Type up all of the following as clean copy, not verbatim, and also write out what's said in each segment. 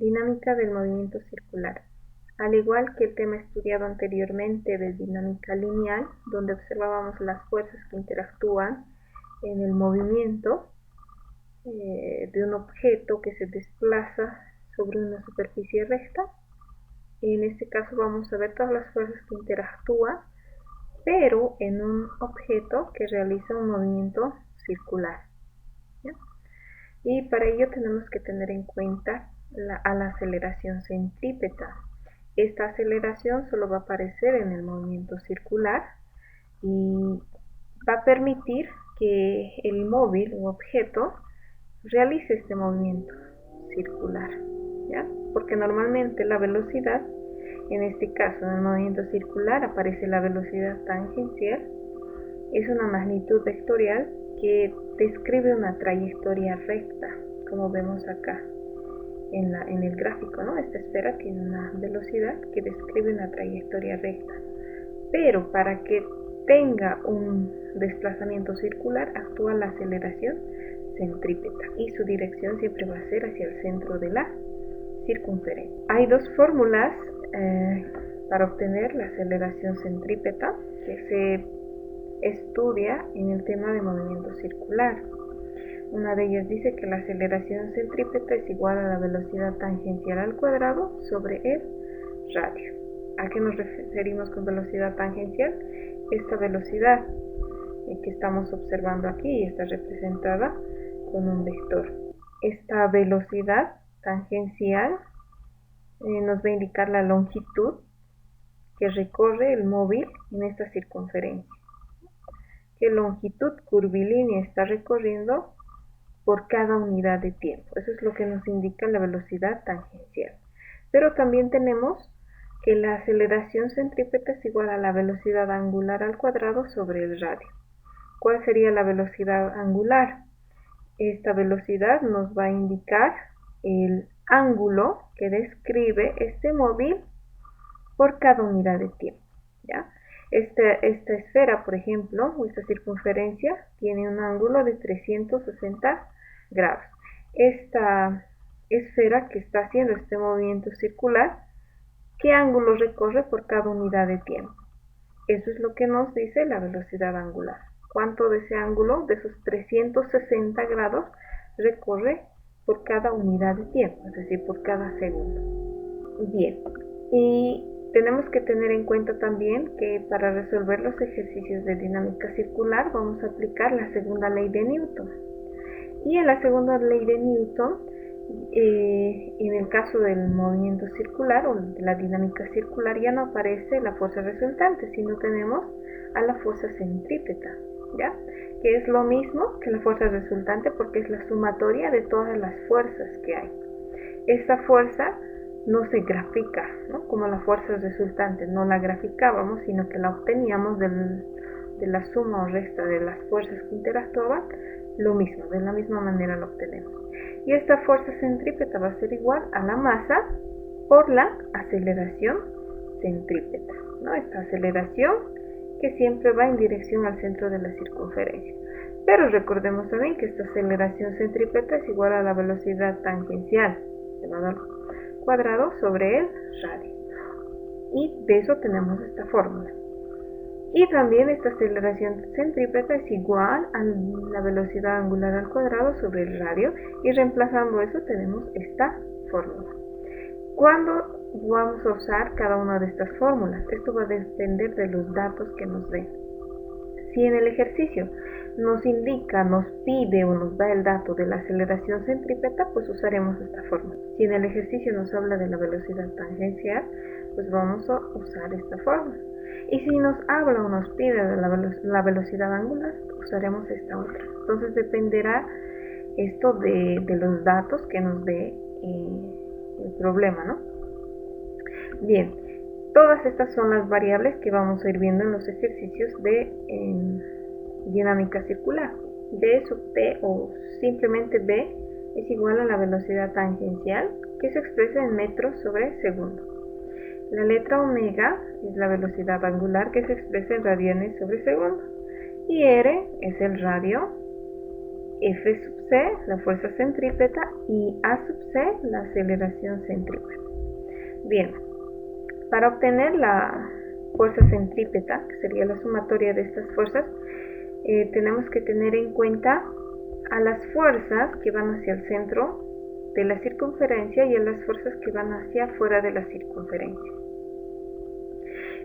Dinámica del movimiento circular. Al igual que el tema estudiado anteriormente de dinámica lineal, donde observábamos las fuerzas que interactúan en el movimiento de un objeto que se desplaza sobre una superficie recta, en este caso vamos a ver todas las fuerzas que interactúan, pero en un objeto que realiza un movimiento circular, ¿ya? Y para ello tenemos que tener en cuenta a la aceleración centrípeta. Esta aceleración solo va a aparecer en el movimiento circular y va a permitir que el móvil o objeto realice este movimiento circular, ¿ya? Porque normalmente la velocidad, en este caso en el movimiento circular aparece la velocidad tangencial, es una magnitud vectorial que describe una trayectoria recta, como vemos acá en el gráfico, ¿no? Esta esfera tiene una velocidad que describe una trayectoria recta, pero para que tenga un desplazamiento circular actúa la aceleración centrípeta y su dirección siempre va a ser hacia el centro de la circunferencia. Hay dos fórmulas para obtener la aceleración centrípeta que se estudia en el tema de movimiento circular. Una de ellas dice que la aceleración centrípeta es igual a la velocidad tangencial al cuadrado sobre el radio. ¿A qué nos referimos con velocidad tangencial? Esta velocidad que estamos observando aquí está representada con un vector. Esta velocidad tangencial nos va a indicar la longitud que recorre el móvil en esta circunferencia. ¿Qué longitud curvilínea está recorriendo por cada unidad de tiempo? Eso es lo que nos indica la velocidad tangencial. Pero también tenemos que la aceleración centrípeta es igual a la velocidad angular al cuadrado sobre el radio. ¿Cuál sería la velocidad angular? Esta velocidad nos va a indicar el ángulo que describe este móvil por cada unidad de tiempo, ¿ya? Esta esfera, por ejemplo, o esta circunferencia, tiene un ángulo de 360 grados. Esta esfera que está haciendo este movimiento circular, ¿qué ángulo recorre por cada unidad de tiempo? Eso es lo que nos dice la velocidad angular. ¿Cuánto de ese ángulo, de esos 360 grados, recorre por cada unidad de tiempo? Es decir, por cada segundo. Bien, y tenemos que tener en cuenta también que para resolver los ejercicios de dinámica circular vamos a aplicar la segunda ley de Newton. Y en la segunda ley de Newton, en el caso del movimiento circular o de la dinámica circular, ya no aparece la fuerza resultante, sino tenemos a la fuerza centrípeta, ¿ya? Que es lo mismo que la fuerza resultante porque es la sumatoria de todas las fuerzas que hay. Esta fuerza no se grafica, ¿no? Como la fuerza resultante, no la graficábamos, sino que la obteníamos de la suma o resta de las fuerzas que interactuaban, lo mismo, de la misma manera lo obtenemos. Y esta fuerza centrípeta va a ser igual a la masa por la aceleración centrípeta, ¿no? Esta aceleración que siempre va en dirección al centro de la circunferencia. Pero recordemos también que esta aceleración centrípeta es igual a la velocidad tangencial elevado al cuadrado sobre el radio. Y de eso tenemos esta fórmula. Y también esta aceleración centrípeta es igual a la velocidad angular al cuadrado sobre el radio, y reemplazando eso tenemos esta fórmula. ¿Cuándo vamos a usar cada una de estas fórmulas? Esto va a depender de los datos que nos den. Si en el ejercicio nos indica, nos pide o nos da el dato de la aceleración centrípeta, pues usaremos esta fórmula. Si en el ejercicio nos habla de la velocidad tangencial, pues vamos a usar esta fórmula. Y si nos habla o nos pide de la velocidad angular, usaremos esta otra. Entonces dependerá esto de los datos que nos dé el problema, ¿no? Bien, todas estas son las variables que vamos a ir viendo en los ejercicios de dinámica circular. D sub t o simplemente B es igual a la velocidad tangencial que se expresa en metros sobre segundo. La letra omega es la velocidad angular que se expresa en radianes sobre segundo. Y R es el radio F sub C, la fuerza centrípeta, y A sub C, la aceleración centrípeta. Bien, para obtener la fuerza centrípeta, que sería la sumatoria de estas fuerzas, tenemos que tener en cuenta a las fuerzas que van hacia el centro de la circunferencia y a las fuerzas que van hacia afuera de la circunferencia.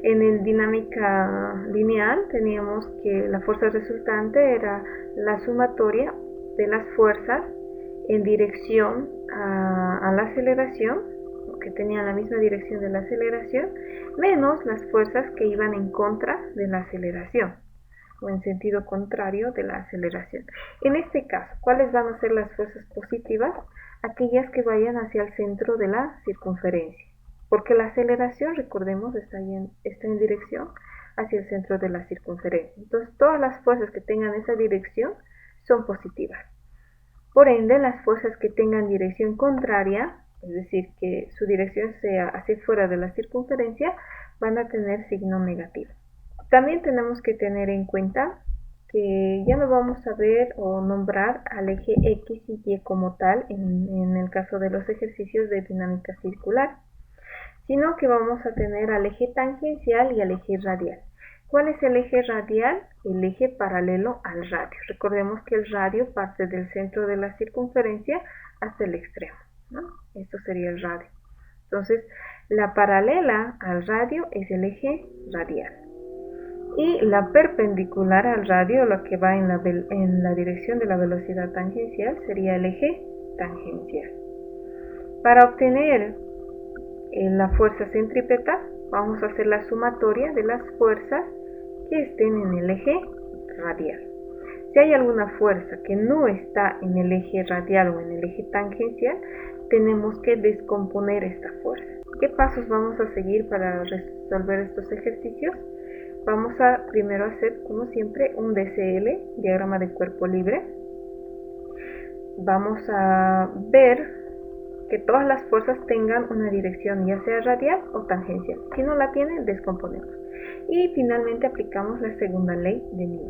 En el dinámica lineal teníamos que la fuerza resultante era la sumatoria de las fuerzas en dirección a la aceleración, que tenían la misma dirección de la aceleración, menos las fuerzas que iban en contra de la aceleración o en sentido contrario de la aceleración. En este caso, ¿cuáles van a ser las fuerzas positivas? Aquellas que vayan hacia el centro de la circunferencia, porque la aceleración, recordemos, está en dirección hacia el centro de la circunferencia. Entonces, todas las fuerzas que tengan esa dirección son positivas. Por ende, las fuerzas que tengan dirección contraria, es decir, que su dirección sea hacia fuera de la circunferencia, van a tener signo negativo. También tenemos que tener en cuenta que ya no vamos a ver o nombrar al eje X y Y como tal en el caso de los ejercicios de dinámica circular, sino que vamos a tener al eje tangencial y al eje radial. ¿Cuál es el eje radial? El eje paralelo al radio. Recordemos que el radio parte del centro de la circunferencia hasta el extremo, ¿no? Esto sería el radio. Entonces, la paralela al radio es el eje radial. Y la perpendicular al radio, la que va en la dirección de la velocidad tangencial, sería el eje tangencial. Para obtener la fuerza centrípeta, vamos a hacer la sumatoria de las fuerzas que estén en el eje radial. Si hay alguna fuerza que no está en el eje radial o en el eje tangencial, tenemos que descomponer esta fuerza. ¿Qué pasos vamos a seguir para resolver estos ejercicios? Vamos a primero hacer, como siempre, un DCL, diagrama de cuerpo libre. Vamos a ver que todas las fuerzas tengan una dirección, ya sea radial o tangencial. Si no la tienen, descomponemos. Y finalmente aplicamos la segunda ley de Newton.